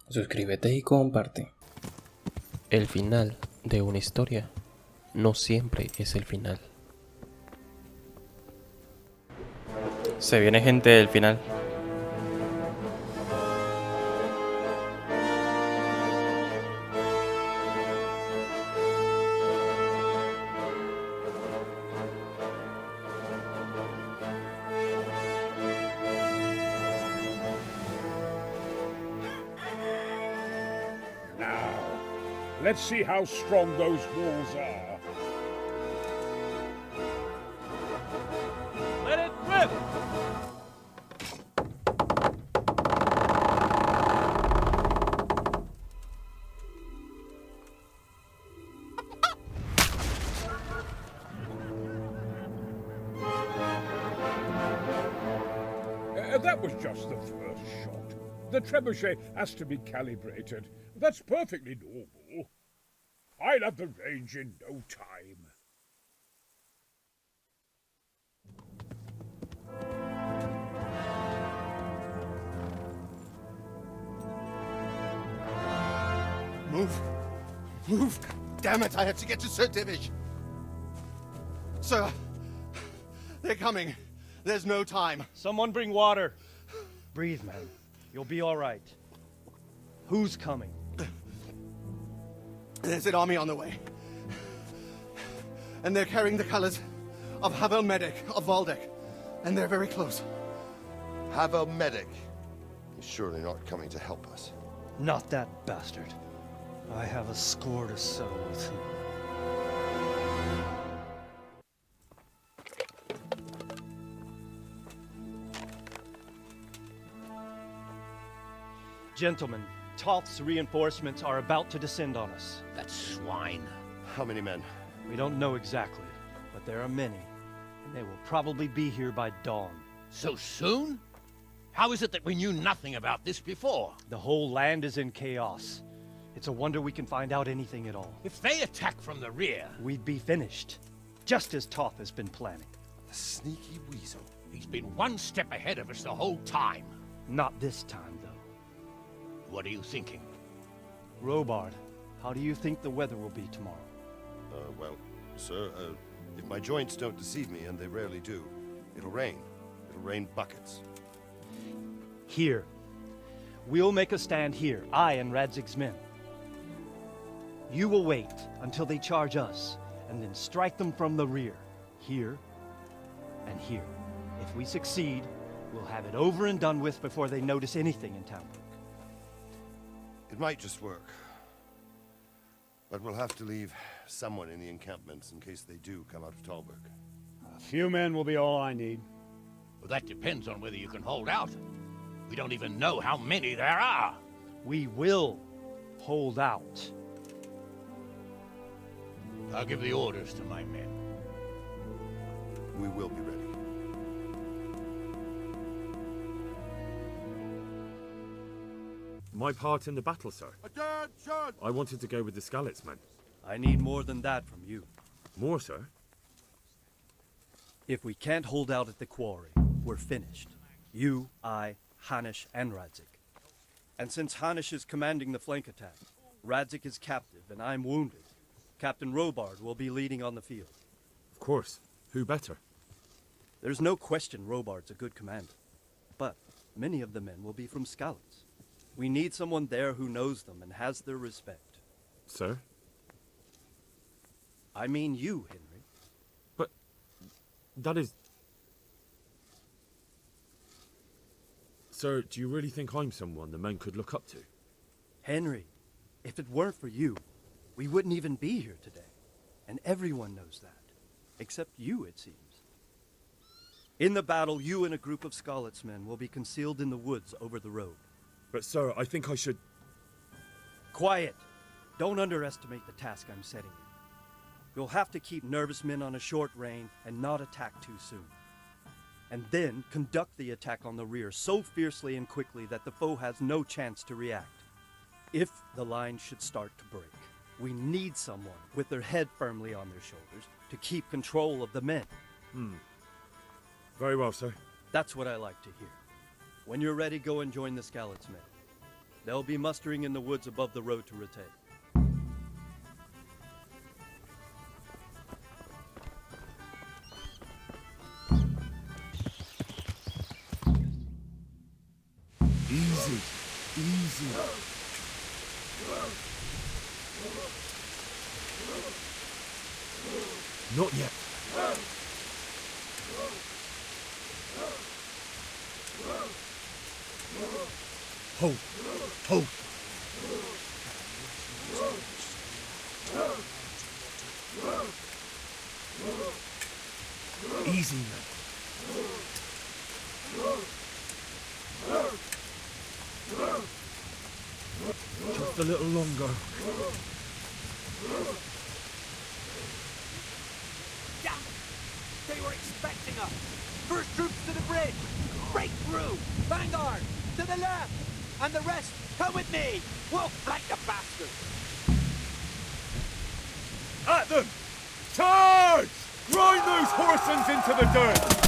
Suscríbete y comparte. El final de una historia no siempre es el final. Se viene, gente, del final. Let's see how strong those walls are. Let it rip! That was just the first shot. The trebuchet has to be calibrated. That's perfectly normal. I'll have the range in no time. Move! Move! Damn it, I have to get to Sir Divish! Sir, they're coming. There's no time. Someone bring water. Breathe, man. You'll be all right. Who's coming? There's an army on the way. And they're carrying the colors of Havel Medic of Valdek. And they're very close. Havel Medic. He's surely not coming to help us. Not that bastard. I have a score to settle with him. Gentlemen, Toth's reinforcements are about to descend on us. That swine. How many men? We don't know exactly, but there are many, and they will probably be here by dawn. So soon? How is it that we knew nothing about this before? The whole land is in chaos. It's a wonder we can find out anything at all. If they attack from the rear... We'd be finished, just as Toth has been planning. The sneaky weasel. He's been one step ahead of us the whole time. Not this time, though. What are you thinking? Robard, how do you think the weather will be tomorrow? Well, sir, if my joints don't deceive me, and they rarely do, it'll rain. It'll rain buckets. Here. We'll make a stand here, I and Radzig's men. You will wait until they charge us, and then strike them from the rear. Here, and here. If we succeed, we'll have it over and done with before they notice anything in Townbrook. It might just work. But we'll have to leave someone in the encampments in case they do come out of Talbrook. A few men will be all I need. Well, that depends on whether you can hold out. We don't even know how many there are. We will hold out. I'll give the orders to my men. We will be ready. My part in the battle, sir. Attention! I wanted to go with the Skalitz men. I need more than that from you. More, sir? If we can't hold out at the quarry, we're finished. You, I, Hanish, and Radzik. And since Hanish is commanding the flank attack, Radzik is captive and I'm wounded, Captain Robard will be leading on the field. Of course. Who better? There's no question Robard's a good commander. But many of the men will be from Skalitz. We need someone there who knows them and has their respect. Sir? I mean you, Henry. But that is... Sir, do you really think I'm someone the men could look up to? Henry, if it weren't for you, we wouldn't even be here today. And everyone knows that. Except you, it seems. In the battle, you and a group of Skalitz men will be concealed in the woods over the road. But sir, I think I should... Quiet! Don't underestimate the task I'm setting you. You'll have to keep nervous men on a short rein and not attack too soon. And then conduct the attack on the rear so fiercely and quickly that the foe has no chance to react. If the line should start to break, we need someone with their head firmly on their shoulders to keep control of the men. Very well, sir. That's what I like to hear. When you're ready, go and join the Skalitz men. They'll be mustering in the woods above the road to Rete. Easy. Easy. Not yet. Hold. Hold. Easy now. Just a little longer. Damn it! They were expecting us! First troops to the bridge! Break through! Vanguard! To the left! And the rest, come with me! We'll flank the bastards! At them! Charge! Grind those horsens into the dirt!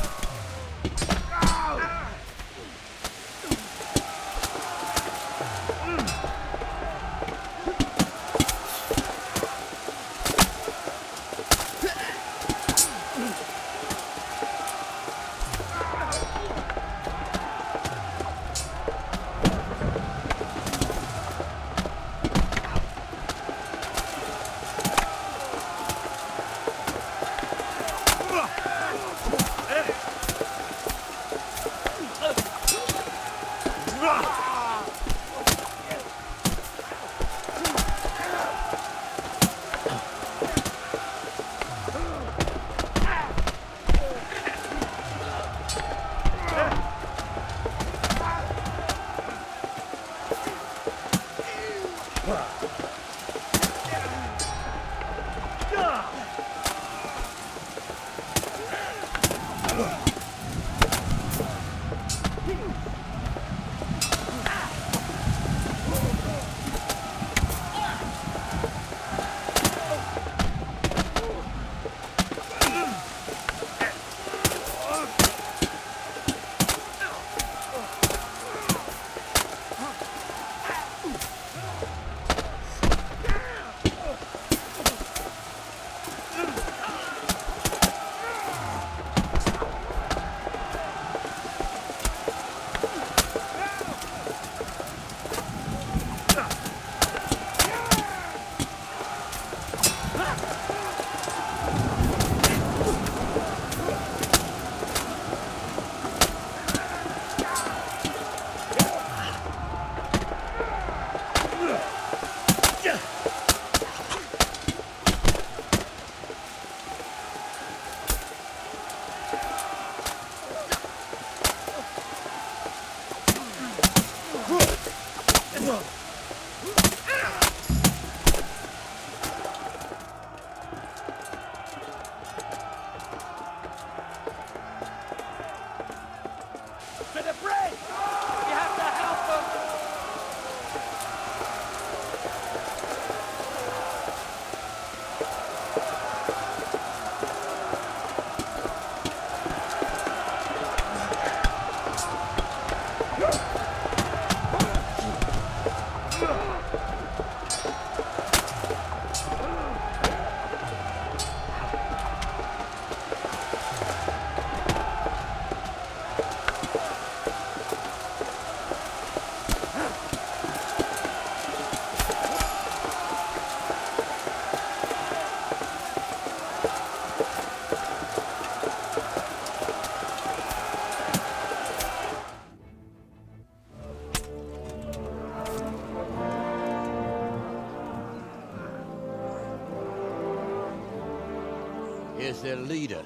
Here's their leader.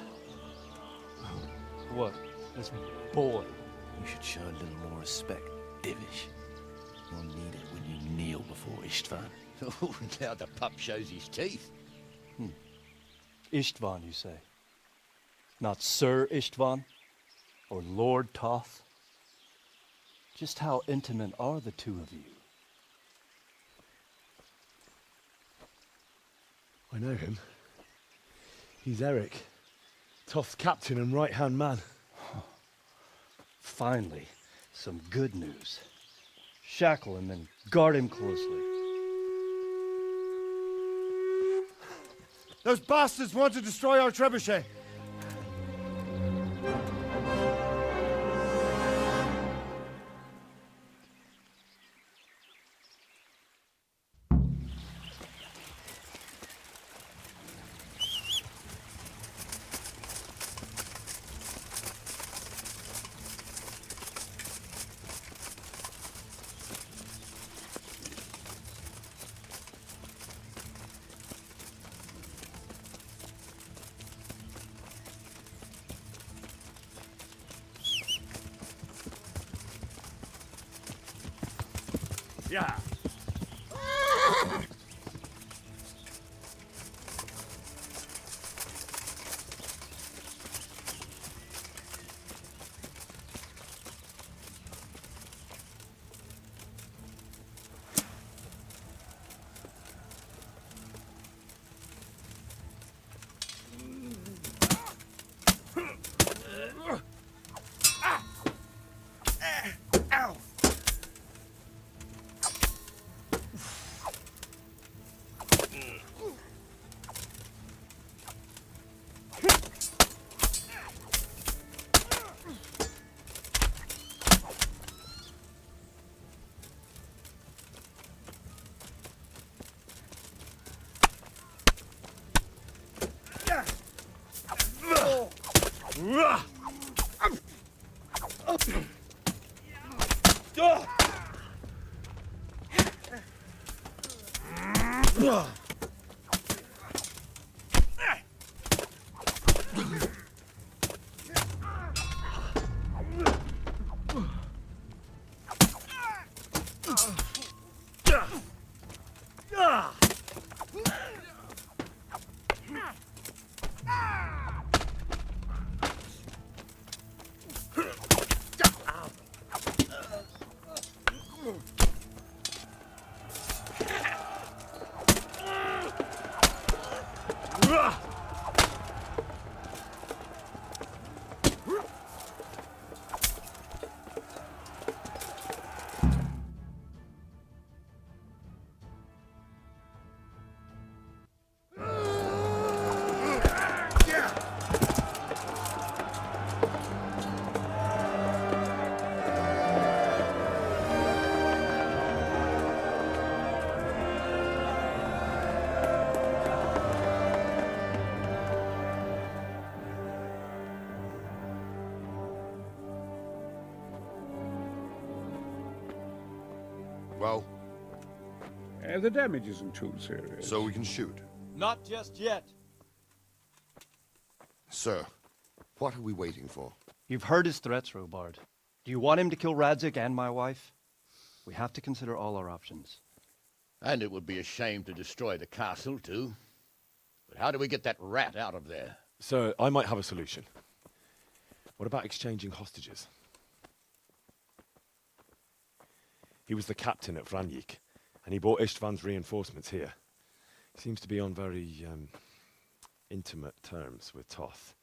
What? This boy? You should show a little more respect, Divish. You'll need it when you kneel before Istvan. Oh, now the pup shows his teeth. Istvan, you say? Not Sir Istvan? Or Lord Toth? Just how intimate are the two of you? I know him. He's Eric, Toth's captain and right-hand man. Finally, some good news. Shackle him and guard him closely. Those bastards want to destroy our trebuchet. Yeah. Well, The damage isn't too serious. so we can shoot. Not just yet. Sir, what are we waiting for? You've heard his threats, Robard. Do you want him to kill Radzig and my wife? We have to consider all our options. And it would be a shame to destroy the castle, too. But how do we get that rat out of there? Sir, I might have a solution. What about exchanging hostages? He was the captain at Vranjik, and he brought Istvan's reinforcements here. He seems to be on very, intimate terms with Toth.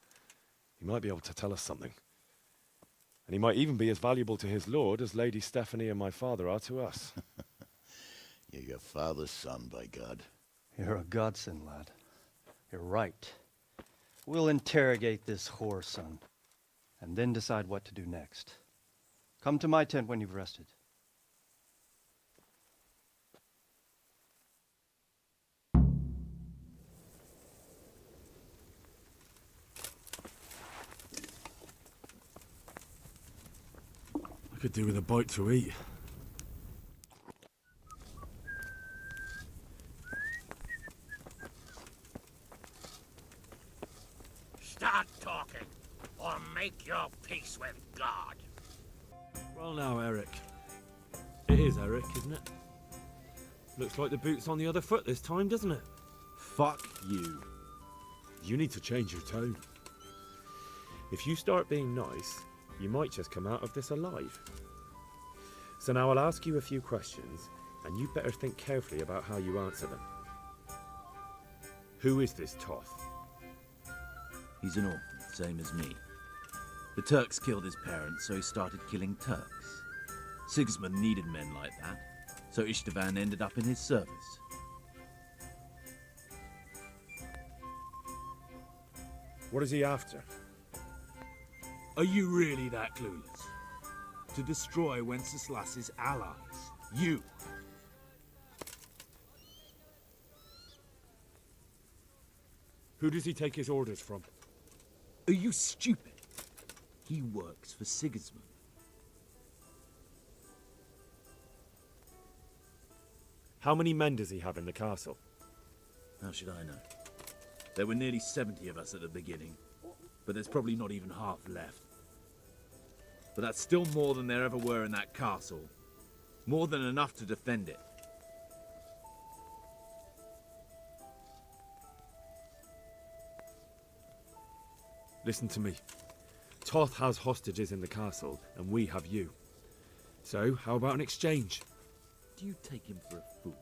He might be able to tell us something. And he might even be as valuable to his lord as Lady Stephanie and my father are to us. You're your father's son, by God. You're a godsend, lad. You're right. We'll interrogate this whore, son, and then decide what to do next. Come to my tent when you've rested. I could do with a bite to eat. Start talking, or make your peace with God. Well now, Eric. It is Eric, isn't it? Looks like the boot's on the other foot this time, doesn't it? Fuck you. You need to change your tone. If you start being nice, you might just come out of this alive. So now I'll ask you a few questions, and you better think carefully about how you answer them. Who is this Toth? He's an orphan, same as me. The Turks killed his parents, so he started killing Turks. Sigismund needed men like that, so Istvan ended up in his service. What is he after? Are you really that clueless? To destroy Wenceslas's allies. You. Who does he take his orders from? Are you stupid? He works for Sigismund. How many men does he have in the castle? How should I know? There were nearly 70 of us at the beginning, but there's probably not even half left. But that's still more than there ever were in that castle. More than enough to defend it. Listen to me. Toth has hostages in the castle, and we have you. So, how about an exchange? Do you take him for a fool?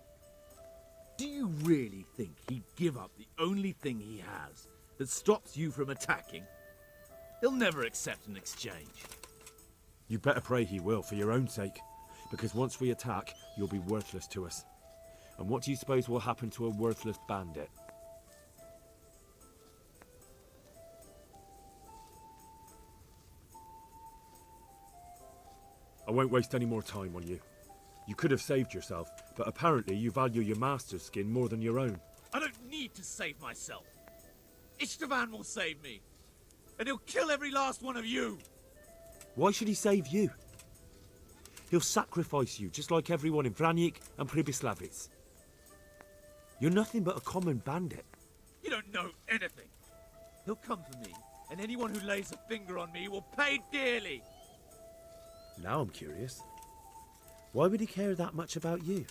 Do you really think he'd give up the only thing he has that stops you from attacking? He'll never accept an exchange. You better pray he will, for your own sake. Because once we attack, you'll be worthless to us. And what do you suppose will happen to a worthless bandit? I won't waste any more time on you. You could have saved yourself, but apparently you value your master's skin more than your own. I don't need to save myself. Istvan will save me. And he'll kill every last one of you. Why should he save you? He'll sacrifice you, just like everyone in Vranic and Pribyslavitz. You're nothing but a common bandit. You don't know anything. He'll come for me, and anyone who lays a finger on me will pay dearly. Now I'm curious. Why would he care that much about you?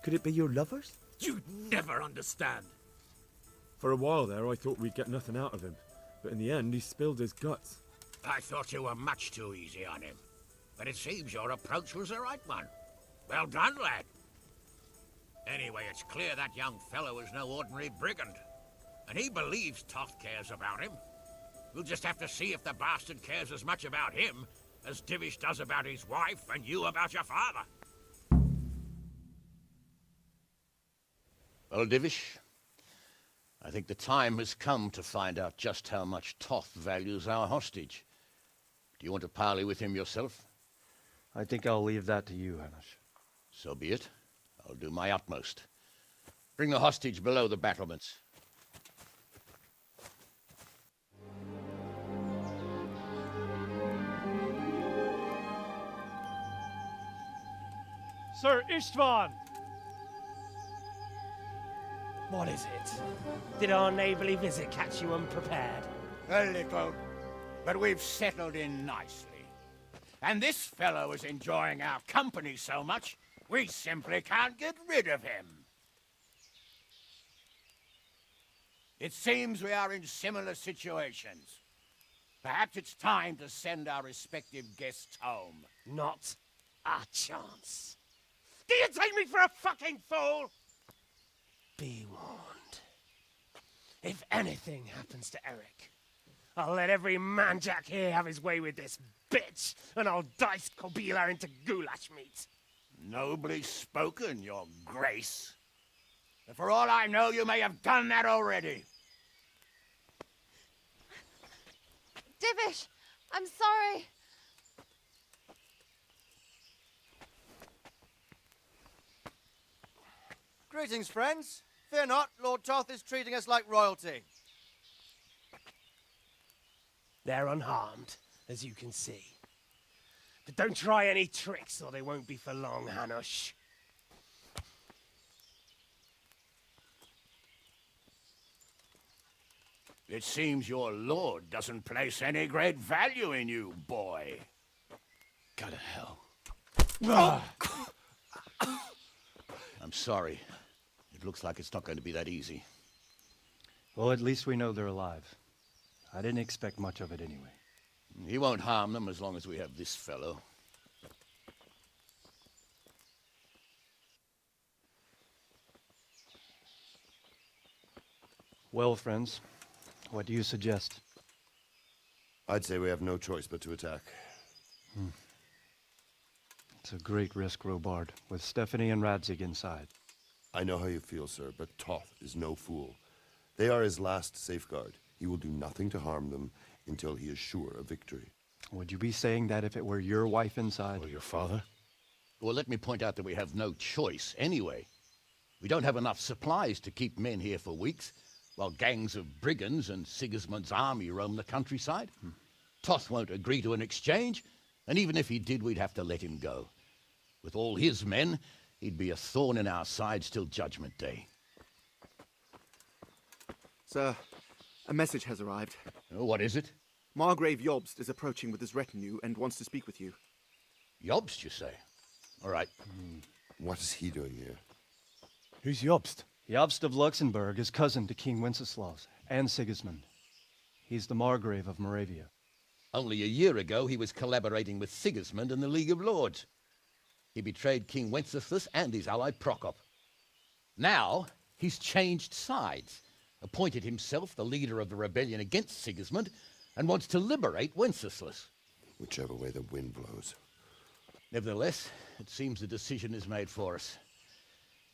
Could it be your lovers? You'd never understand. For a while there, I thought we'd get nothing out of him. But in the end, he spilled his guts. I thought you were much too easy on him. But it seems your approach was the right one. Well done, lad. Anyway, it's clear that young fellow is no ordinary brigand. And he believes Toth cares about him. We'll just have to see if the bastard cares as much about him as Divish does about his wife and you about your father. Well, Divish, I think the time has come to find out just how much Toth values our hostage. Do you want to parley with him yourself? I think I'll leave that to you, Hamish. So be it. I'll do my utmost. Bring the hostage below the battlements. Sir Istvan! What is it? Did our neighborly visit catch you unprepared? A little, but we've settled in nicely. And this fellow is enjoying our company so much, we simply can't get rid of him. It seems we are in similar situations. Perhaps it's time to send our respective guests home. Not a chance. Do you take me for a fucking fool? Be warned. If anything happens to Eric, I'll let every manjack here have his way with this bitch, and I'll dice Kobila into goulash meat. Nobly spoken, your grace. But for all I know, you may have done that already. Divish, I'm sorry. Greetings, friends. Fear not, Lord Toth is treating us like royalty. They're unharmed, as you can see. But don't try any tricks, or they won't be for long, Hanush. It seems your lord doesn't place any great value in you, boy. Go to hell. I'm sorry. It looks like it's not going to be that easy. Well, at least we know they're alive. I didn't expect much of it anyway. He won't harm them as long as we have this fellow. Well, friends, what do you suggest? I'd say we have no choice but to attack. It's a great risk, Robard, with Stephanie and Radzig inside. I know how you feel, sir, but Toth is no fool. They are his last safeguard. He will do nothing to harm them until he is sure of victory. Would you be saying that if it were your wife inside? Or your father? Well, let me point out that we have no choice anyway. We don't have enough supplies to keep men here for weeks, while gangs of brigands and Sigismund's army roam the countryside. Toth won't agree to an exchange, and even if he did, we'd have to let him go. With all his men, he'd be a thorn in our sides till Judgment Day. Sir, a message has arrived. Oh, what is it? Margrave Jobst is approaching with his retinue and wants to speak with you. Jobst, you say? All right. What is he doing here? Who's Jobst? Jobst of Luxembourg is cousin to King Wenceslaus and Sigismund. He's the Margrave of Moravia. Only a year ago, he was collaborating with Sigismund and the League of Lords. He betrayed King Wenceslas and his ally Prokop. Now, he's changed sides, appointed himself the leader of the rebellion against Sigismund, and wants to liberate Wenceslas. Whichever way the wind blows. Nevertheless, it seems the decision is made for us.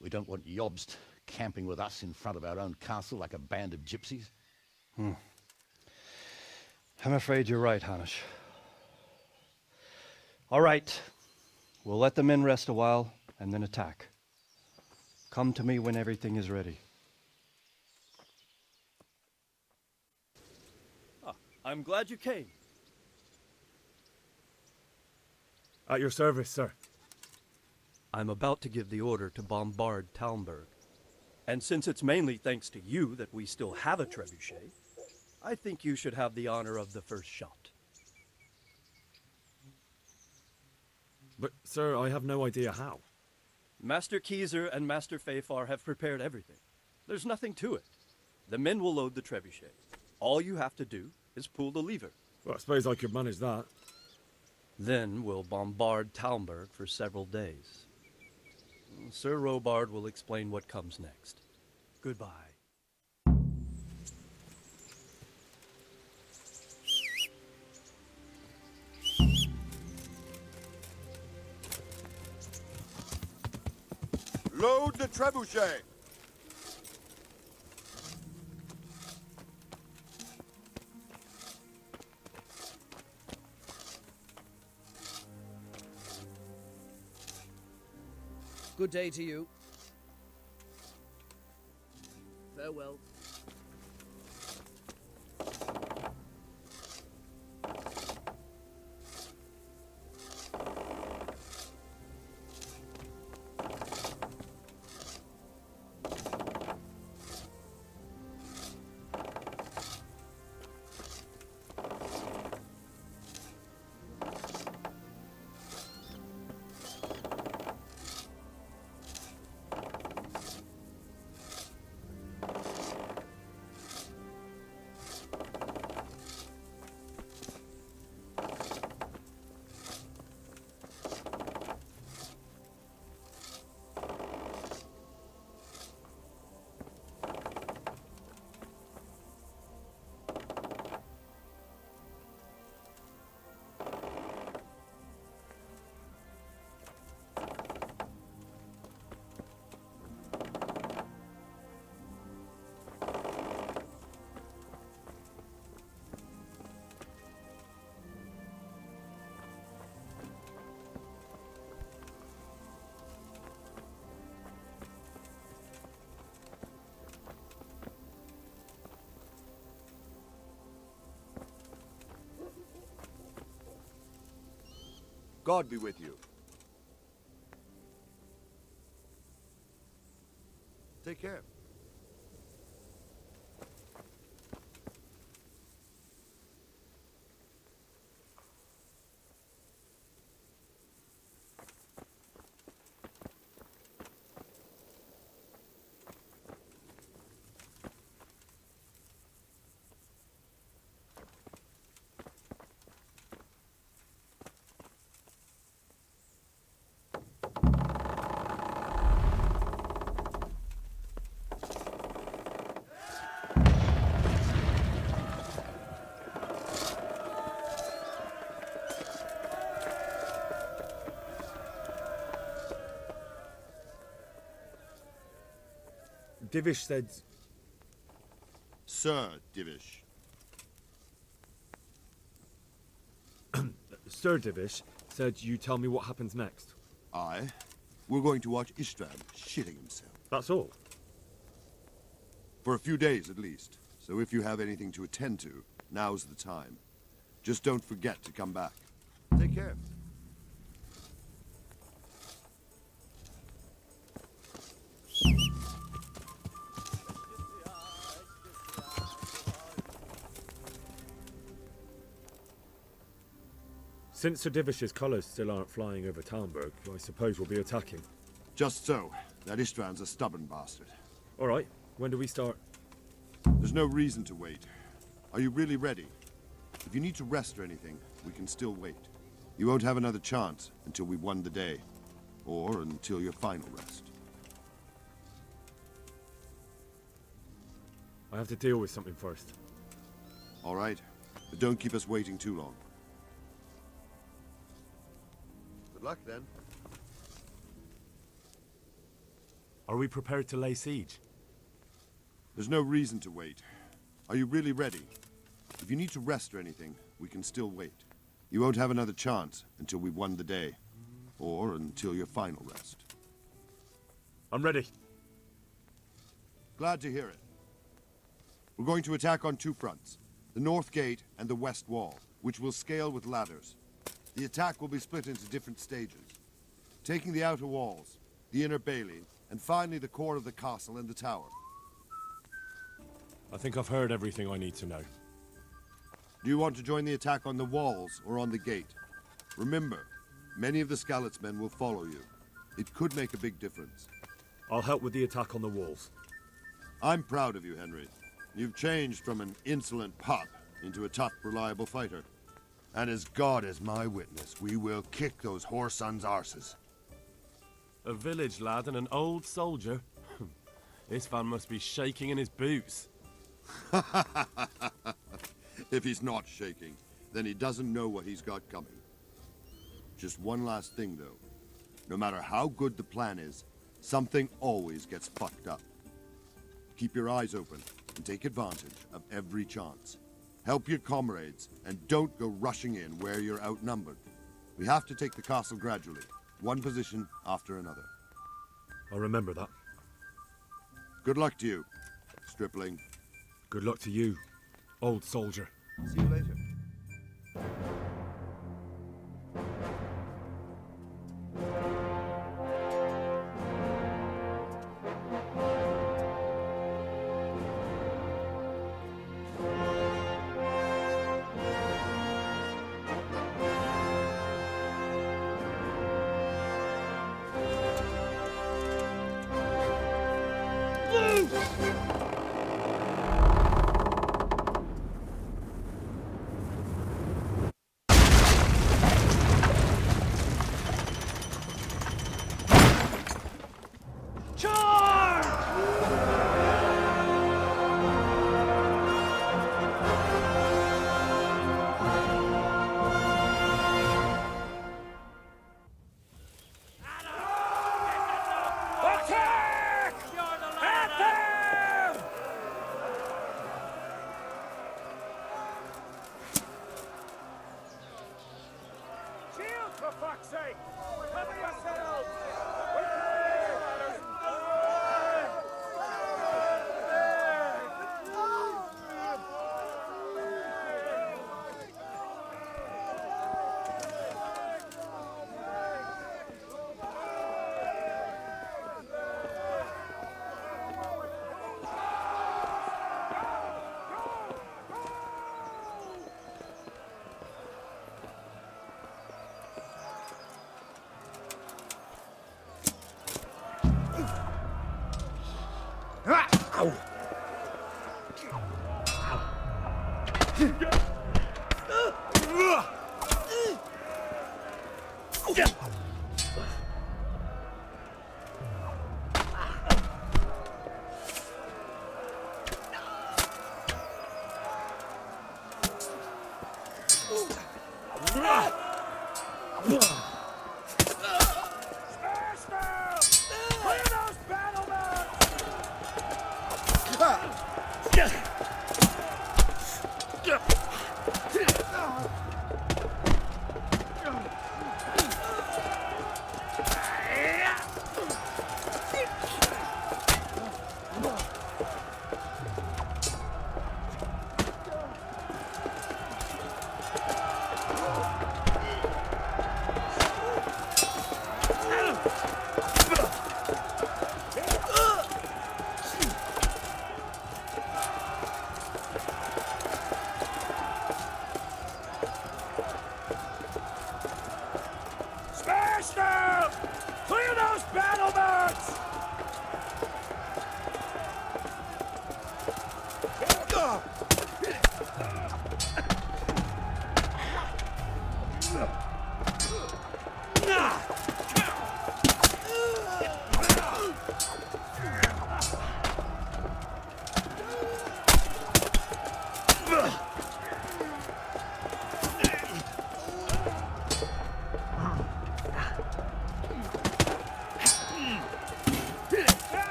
We don't want Jobst camping with us in front of our own castle like a band of gypsies. I'm afraid you're right, Hanish. All right. We'll let the men rest a while, and then attack. Come to me when everything is ready. I'm glad you came. At your service, sir. I'm about to give the order to bombard Talmberg. And since it's mainly thanks to you that we still have a trebuchet, I think you should have the honor of the first shot. But, sir, I have no idea how. Master Keyser and Master Fafar have prepared everything. There's nothing to it. The men will load the trebuchet. All you have to do is pull the lever. Well, I suppose I could manage that. Then we'll bombard Talmberg for several days. Sir Robard will explain what comes next. Goodbye. Load the trebuchet! Good day to you. Farewell. God be with you. Take care. Divish said... Sir Divish. Sir Divish said you tell me what happens next. Aye. We're going to watch Istvan shitting himself. That's all? For a few days, at least. So if you have anything to attend to, now's the time. Just don't forget to come back. Take care. Since Sir Divish's colours still aren't flying over Talmberg, I suppose we'll be attacking. Just so. That Istvan's a stubborn bastard. All right. When do we start? There's no reason to wait. Are you really ready? If you need to rest or anything, we can still wait. You won't have another chance until we've won the day. Or until your final rest. I have to deal with something first. All right. But don't keep us waiting too long. Good luck, then. Are we prepared to lay siege? There's no reason to wait. Are you really ready? If you need to rest or anything, we can still wait. You won't have another chance until we've won the day. Or until your final rest. I'm ready. Glad to hear it. We're going to attack on two fronts. The north gate and the west wall, which will scale with ladders. The attack will be split into different stages. Taking the outer walls, the inner bailey, and finally the core of the castle and the tower. I think I've heard everything I need to know. Do you want to join the attack on the walls or on the gate? Remember, many of the Skalitz men will follow you. It could make a big difference. I'll help with the attack on the walls. I'm proud of you, Henry. You've changed from an insolent pup into a tough, reliable fighter. And as God is my witness, we will kick those whore sons' arses. A village lad and an old soldier? This fan must be shaking in his boots. If he's not shaking, then he doesn't know what he's got coming. Just one last thing, though. No matter how good the plan is, something always gets fucked up. Keep your eyes open and take advantage of every chance. Help your comrades, and don't go rushing in where you're outnumbered. We have to take the castle gradually, one position after another. I'll remember that. Good luck to you, stripling. Good luck to you, old soldier. See you later.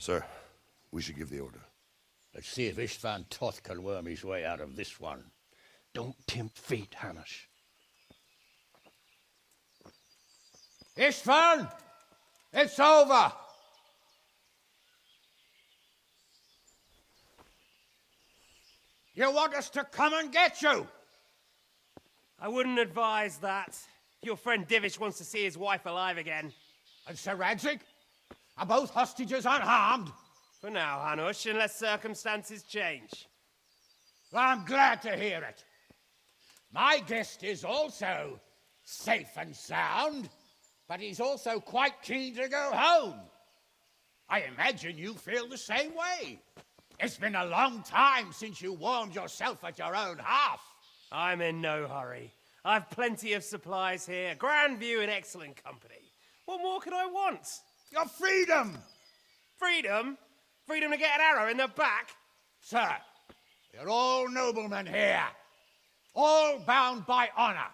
Sir, we should give the order. Let's see if Istvan Toth can worm his way out of this one. Don't tempt fate, Hanish. Istvan! It's over! You want us to come and get you? I wouldn't advise that. Your friend Divish wants to see his wife alive again. And Sir Radzig? Are both hostages unharmed? For now, Hanush, unless circumstances change. Well, I'm glad to hear it. My guest is also safe and sound, but he's also quite keen to go home. I imagine you feel the same way. It's been a long time since you warmed yourself at your own hearth. I'm in no hurry. I've plenty of supplies here, grand view and excellent company. What more could I want? Your freedom! Freedom? Freedom to get an arrow in the back? Sir, you're all noblemen here, all bound by honor.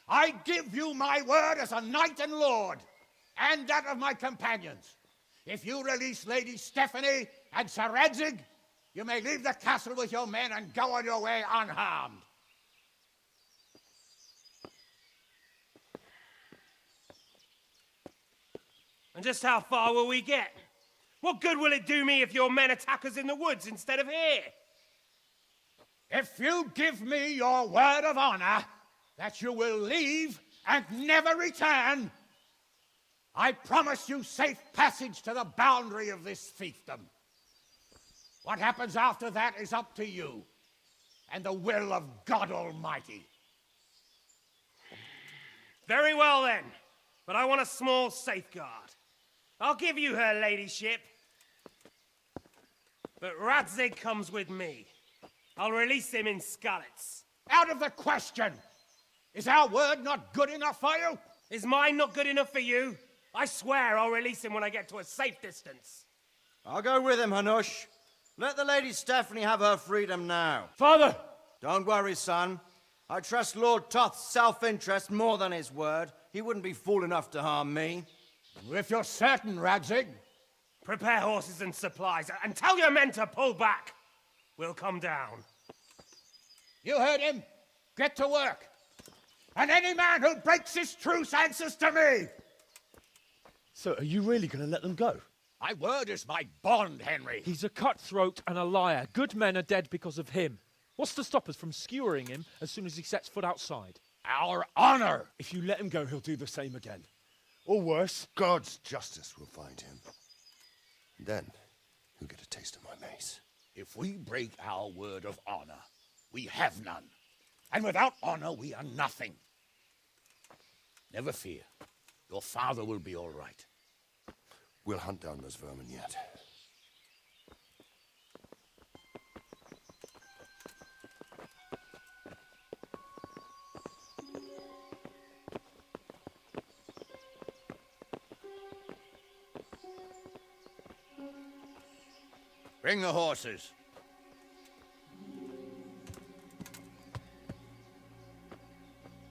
I give you my word as a knight and lord, and that of my companions. If you release Lady Stephanie and Sir Radzig, you may leave the castle with your men and go on your way unharmed. And just how far will we get? What good will it do me if your men attack us in the woods instead of here? If you give me your word of honor that you will leave and never return, I promise you safe passage to the boundary of this fiefdom. What happens after that is up to you and the will of God Almighty. Very well then, but I want a small safeguard. I'll give you her ladyship. But Radzig comes with me. I'll release him in Skalitz. Out of the question! Is our word not good enough for you? Is mine not good enough for you? I swear I'll release him when I get to a safe distance. I'll go with him, Hanush. Let the Lady Stephanie have her freedom now. Father! Don't worry, son. I trust Lord Toth's self-interest more than his word. He wouldn't be fool enough to harm me. If you're certain, Radzig. Prepare horses and supplies, and tell your men to pull back. We'll come down. You heard him. Get to work. And any man who breaks this truce answers to me. So, are you really going to let them go? My word is my bond, Henry. He's a cutthroat and a liar. Good men are dead because of him. What's to stop us from skewering him as soon as he sets foot outside? Our honor! If you let him go, he'll do the same again. Or worse. God's justice will find him. Then, he'll get a taste of my mace. If we break our word of honor, we have none. And without honor, we are nothing. Never fear. Your father will be all right. We'll hunt down those vermin yet. Bring the horses.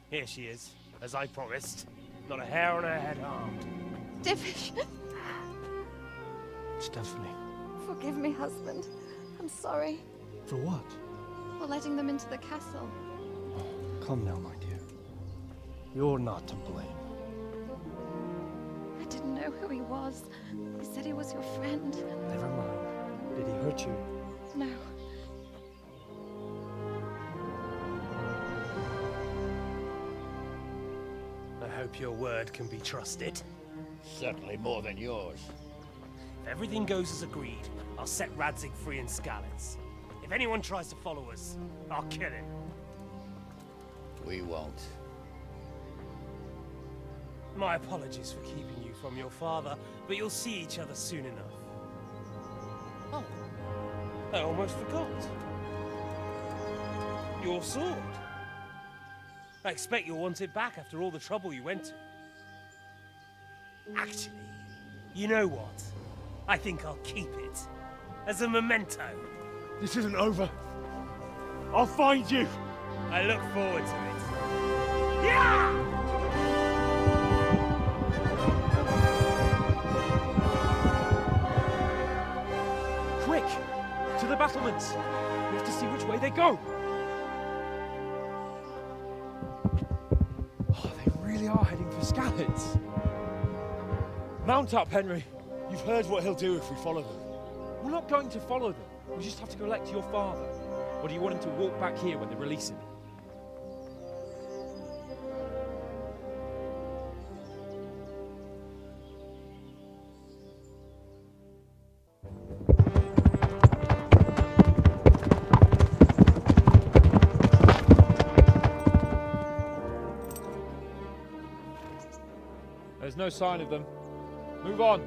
Here she is, as I promised. Not a hair on her head harmed. Divish! Stephanie. Forgive me, husband. I'm sorry. For what? For letting them into the castle. Come now, my dear. You're not to blame. I didn't know who he was. He said he was your friend. Never mind. Did he hurt you? No. I hope your word can be trusted. Certainly more than yours. If everything goes as agreed, I'll set Radzig free in Skalitz. If anyone tries to follow us, I'll kill him. We won't. My apologies for keeping you from your father, but you'll see each other soon enough. Oh, I almost forgot. Your sword. I expect you'll want it back after all the trouble you went to. Actually, you know what? I think I'll keep it. As a memento. This isn't over. I'll find you. I look forward to it. Yeah! Quick! To the battlements! We have to see which way they go! Oh, they really are heading for Skalitz. Mount up, Henry. You've heard what he'll do if we follow them. We're not going to follow them. We just have to go elect your father. Or do you want him to walk back here when they release him? There's no sign of them. Move on.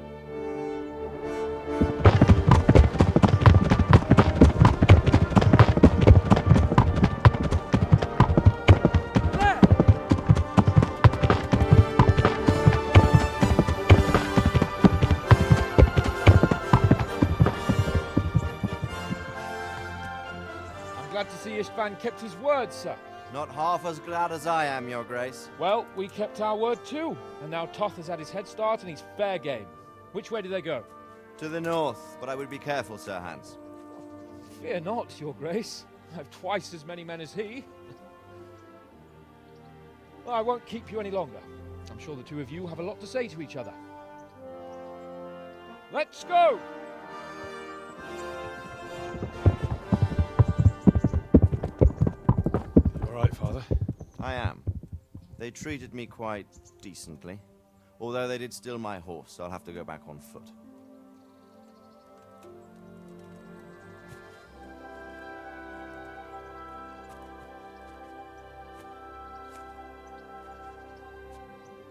I'm glad to see Istvan kept his word, sir. Not half as glad as I am, Your Grace. Well, we kept our word too. And now Toth has had his head start and he's fair game. Which way do they go? To the north, but I would be careful, Sir Hans. Fear not, Your Grace. I have twice as many men as he. Well, I won't keep you any longer. I'm sure the two of you have a lot to say to each other. Let's go! All right, Father? I am. They treated me quite decently. Although they did steal my horse, so I'll have to go back on foot.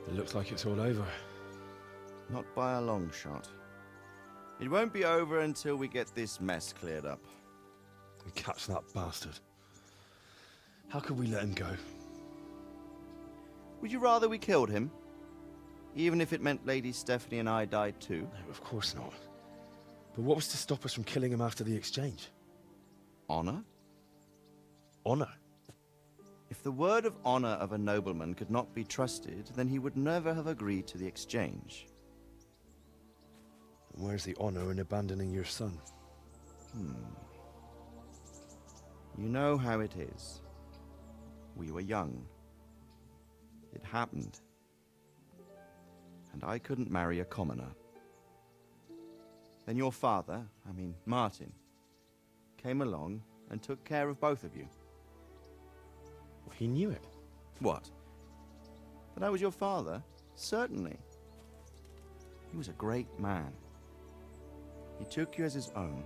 It looks like it's all over. Not by a long shot. It won't be over until we get this mess cleared up. And catch that bastard. How could we let him go? Would you rather we killed him? Even if it meant Lady Stephanie and I died too? No, of course not. But what was to stop us from killing him after the exchange? Honor? Honor? If the word of honor of a nobleman could not be trusted, then he would never have agreed to the exchange. And where's the honor in abandoning your son? You know how it is. We were young. It happened. And I couldn't marry a commoner. Then your father, Martin, came along and took care of both of you. Well, he knew it. What? That I was your father? Certainly. He was a great man. He took you as his own.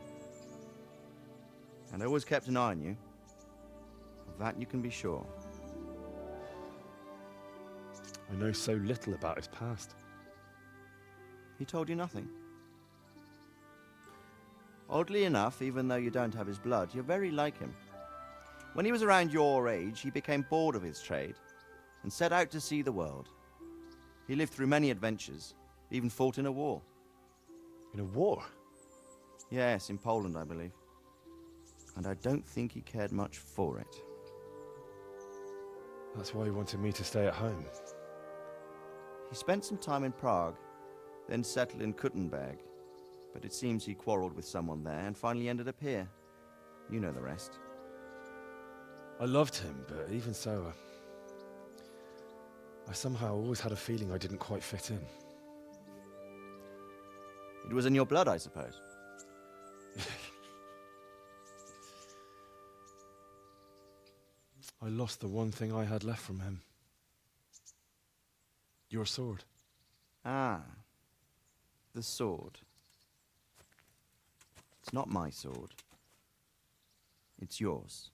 And always kept an eye on you. Of that you can be sure. I know so little about his past. He told you nothing? Oddly enough, even though you don't have his blood, you're very like him. When he was around your age, he became bored of his trade and set out to see the world. He lived through many adventures, even fought in a war. In a war? Yes, in Poland, I believe. And I don't think he cared much for it. That's why he wanted me to stay at home. He spent some time in Prague, then settled in Kuttenberg. But it seems he quarreled with someone there and finally ended up here. You know the rest. I loved him, but even so, I somehow always had a feeling I didn't quite fit in. It was in your blood, I suppose. I lost the one thing I had left from him. Your sword. Ah. The sword. It's not my sword. It's yours.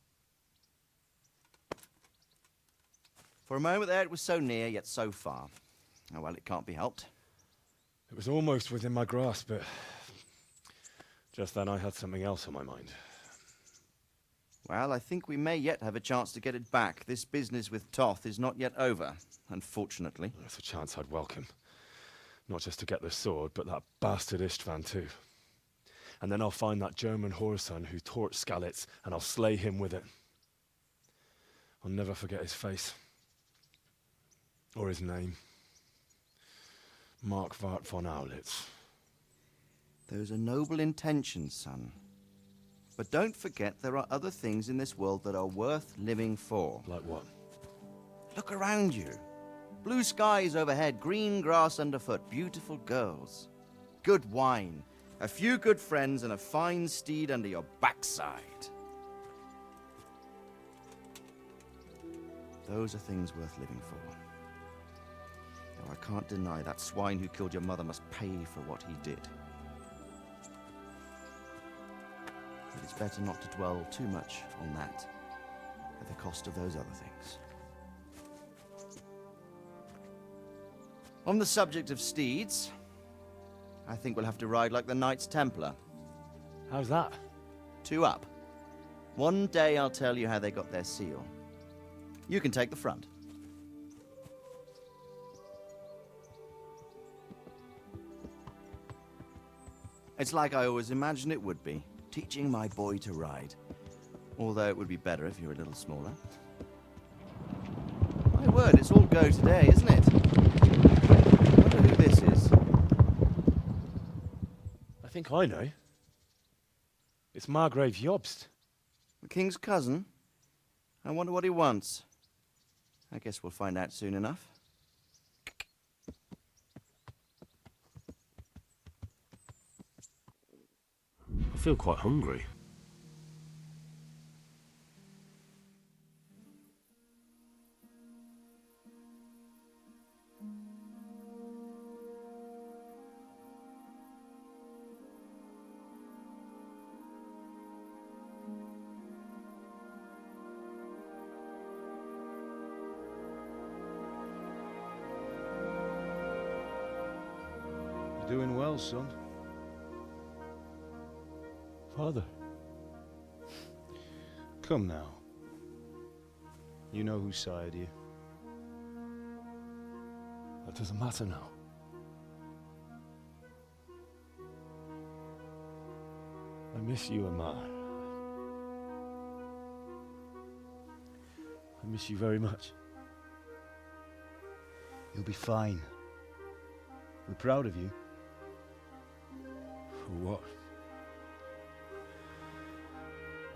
For a moment there, it was so near, yet so far. Oh, well, it can't be helped. It was almost within my grasp, but Just then I had something else on my mind. Well, I think we may yet have a chance to get it back. This business with Toth is not yet over, unfortunately. That's a chance I'd welcome. Not just to get the sword, but that bastard Istvan too. And then I'll find that German whoreson who torched Skalitz, and I'll slay him with it. I'll never forget his face. Or his name. Mark Vart von Aulitz. Those are noble intentions, son. But don't forget there are other things in this world that are worth living for. Like what? Look around you. Blue skies overhead, green grass underfoot, beautiful girls. Good wine, a few good friends, and a fine steed under your backside. Those are things worth living for. Though I can't deny that swine who killed your mother must pay for what he did. But it's better not to dwell too much on that at the cost of those other things. On the subject of steeds, I think we'll have to ride like the Knights Templar. How's that? 2 up. One day I'll tell you how they got their seal. You can take the front. It's like I always imagined it would be, teaching my boy to ride. Although it would be better if you were a little smaller. My word, it's all go today, isn't it? I wonder who this is. I think I know. It's Margrave Jobst. The king's cousin? I wonder what he wants. I guess we'll find out soon enough. I feel quite hungry. You're doing well, son. Father. Come now. You know who sired you. That doesn't matter now. I miss you, Amar. I miss you very much. You'll be fine. We're proud of you. For what?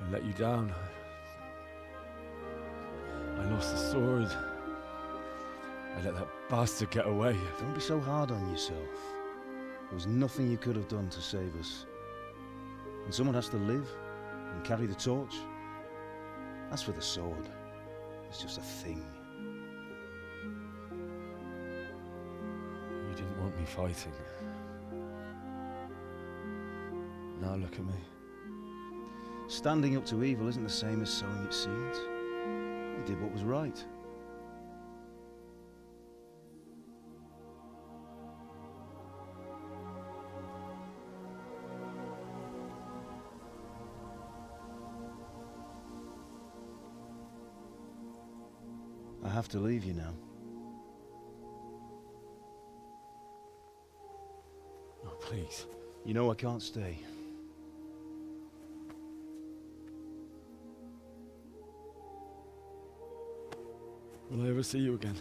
I let you down. I lost the sword. I let that bastard get away. Don't be so hard on yourself. There was nothing you could have done to save us. And someone has to live and carry the torch. As for the sword, it's just a thing. You didn't want me fighting. Now look at me. Standing up to evil isn't the same as sowing its seeds. You did what was right. I have to leave you now. Oh, please. You know I can't stay. Will I ever see you again?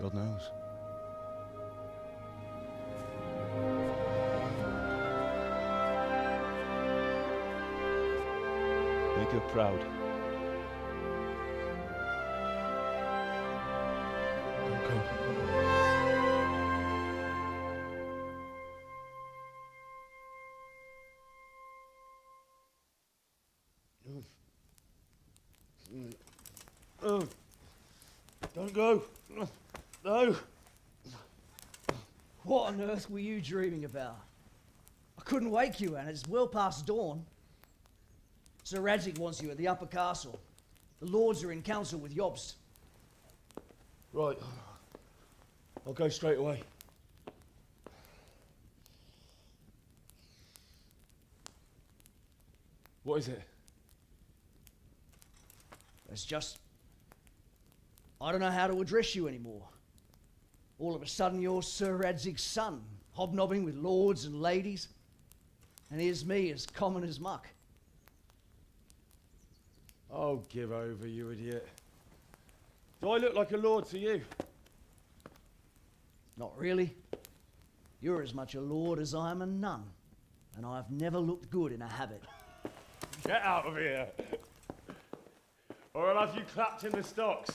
God knows. Make her proud. Don't go. Oh, don't go. No. What on earth were you dreaming about? I couldn't wake you, and it's well past dawn. Sir Radzig wants you at the upper castle. The lords are in council with Jobst. Right. I'll go straight away. What is it? It's just... I don't know how to address you anymore. All of a sudden you're Sir Radzig's son, hobnobbing with lords and ladies. And here's me, as common as muck. Oh, give over, you idiot. Do I look like a lord to you? Not really. You're as much a lord as I am a nun. And I've never looked good in a habit. Get out of here! Or I'll have you clapped in the stocks.